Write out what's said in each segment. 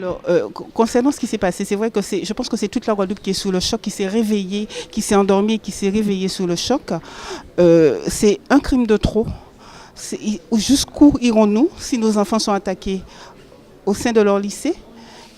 Alors, concernant ce qui s'est passé, c'est vrai que je pense que c'est toute la Guadeloupe qui est sous le choc, qui s'est réveillée, qui s'est endormie, qui s'est réveillée sous le choc. C'est un crime de trop. Jusqu'où irons-nous si nos enfants sont attaqués au sein de leur lycée?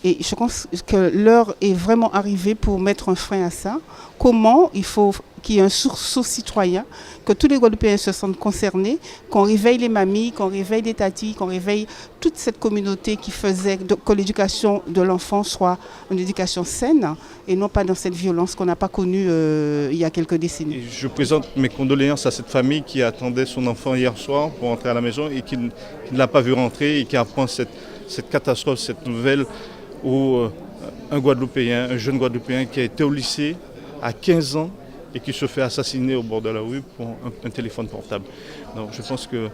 Et je pense que l'heure est vraiment arrivée pour mettre un frein à ça. Comment il faut qu'il y ait un sursaut citoyen, que tous les Guadeloupéens se sentent concernés, qu'on réveille les mamies, qu'on réveille les tatis, qu'on réveille toute cette communauté qui faisait que l'éducation de l'enfant soit une éducation saine et non pas dans cette violence qu'on n'a pas connue il y a quelques décennies. Et je présente mes condoléances à cette famille qui attendait son enfant hier soir pour rentrer à la maison et qui ne l'a pas vu rentrer et qui apprend cette catastrophe, cette nouvelle où un Guadeloupéen, un jeune Guadeloupéen qui a été au lycée à 15 ans et qui se fait assassiner au bord de la rue pour un téléphone portable. Donc je pense que,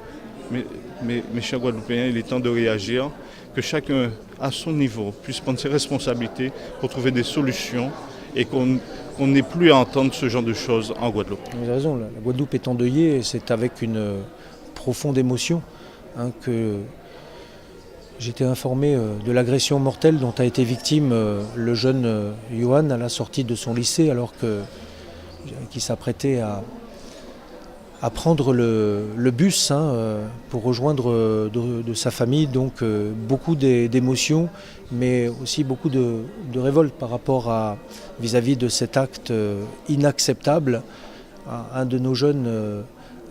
mes chers Guadeloupéens, il est temps de réagir, que chacun à son niveau puisse prendre ses responsabilités pour trouver des solutions et qu'on n'ait plus à entendre ce genre de choses en Guadeloupe. Vous avez raison, la Guadeloupe est endeuillée et c'est avec une profonde émotion que j'ai été informé de l'agression mortelle dont a été victime le jeune Johan à la sortie de son lycée alors qu'il s'apprêtait à prendre le bus pour rejoindre de sa famille. Donc beaucoup d'émotions mais aussi beaucoup de révolte par rapport vis-à-vis de cet acte inacceptable. Un de nos jeunes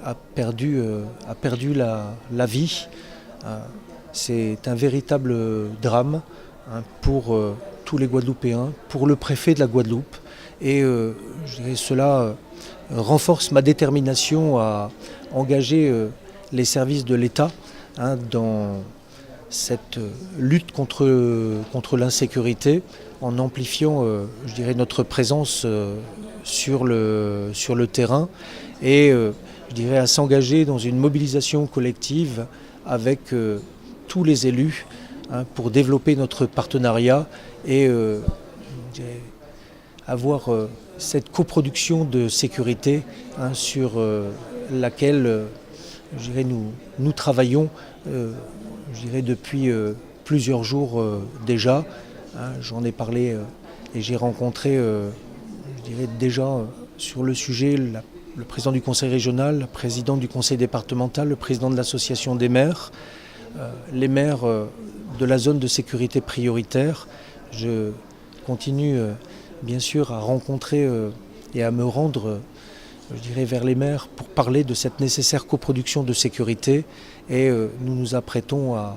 a perdu la vie. C'est un véritable drame pour tous les Guadeloupéens, pour le préfet de la Guadeloupe. Et cela renforce ma détermination à engager les services de l'État dans cette lutte contre l'insécurité en amplifiant notre présence sur le terrain et à s'engager dans une mobilisation collective avec tous les élus pour développer notre partenariat et avoir cette coproduction de sécurité sur laquelle nous travaillons depuis plusieurs jours déjà. J'en ai parlé et j'ai rencontré déjà sur le sujet le président du conseil régional, la présidente du conseil départemental, le président de l'association des maires, les maires de la zone de sécurité prioritaire. Je continue bien sûr à rencontrer et à me rendre vers les maires pour parler de cette nécessaire coproduction de sécurité et nous nous apprêtons à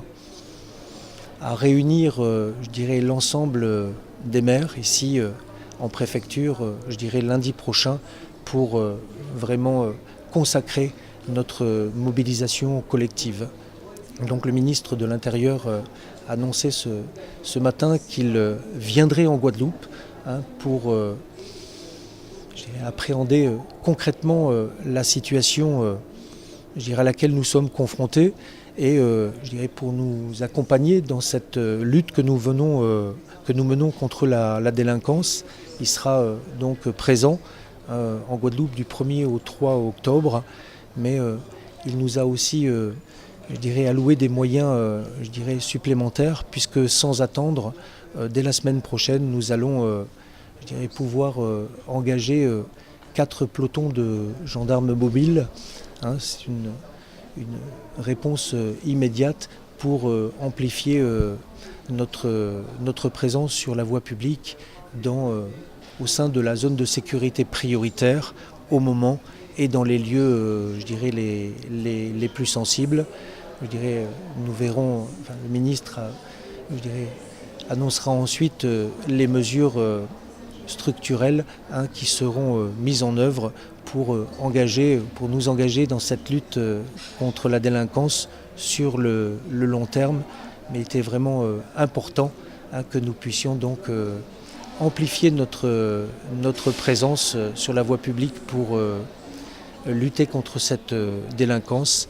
réunir l'ensemble des maires ici en préfecture lundi prochain pour vraiment consacrer notre mobilisation collective. Donc le ministre de l'Intérieur a annoncé ce matin qu'il viendrait en Guadeloupe pour appréhender concrètement la situation à laquelle nous sommes confrontés et pour nous accompagner dans cette lutte que nous menons contre la délinquance. Il sera donc présent en Guadeloupe du 1er au 3 octobre, mais il nous a aussi alloué des moyens supplémentaires puisque sans attendre, dès la semaine prochaine, nous allons pouvoir engager 4 pelotons de gendarmes mobiles. C'est une réponse immédiate pour amplifier notre présence sur la voie publique au sein de la zone de sécurité prioritaire au moment et dans les lieux les plus sensibles. Nous verrons, le ministre annoncera ensuite les mesures structurelles qui seront mises en œuvre pour nous engager dans cette lutte contre la délinquance sur le long terme. Mais il était vraiment important que nous puissions donc amplifier notre présence sur la voie publique pour lutter contre cette délinquance.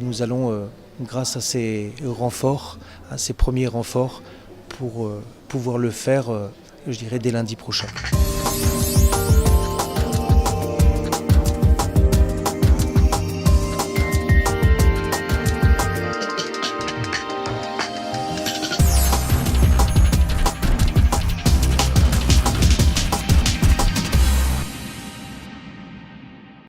Nous allons, grâce à ces renforts, à ces premiers renforts, pour pouvoir le faire, dès lundi prochain.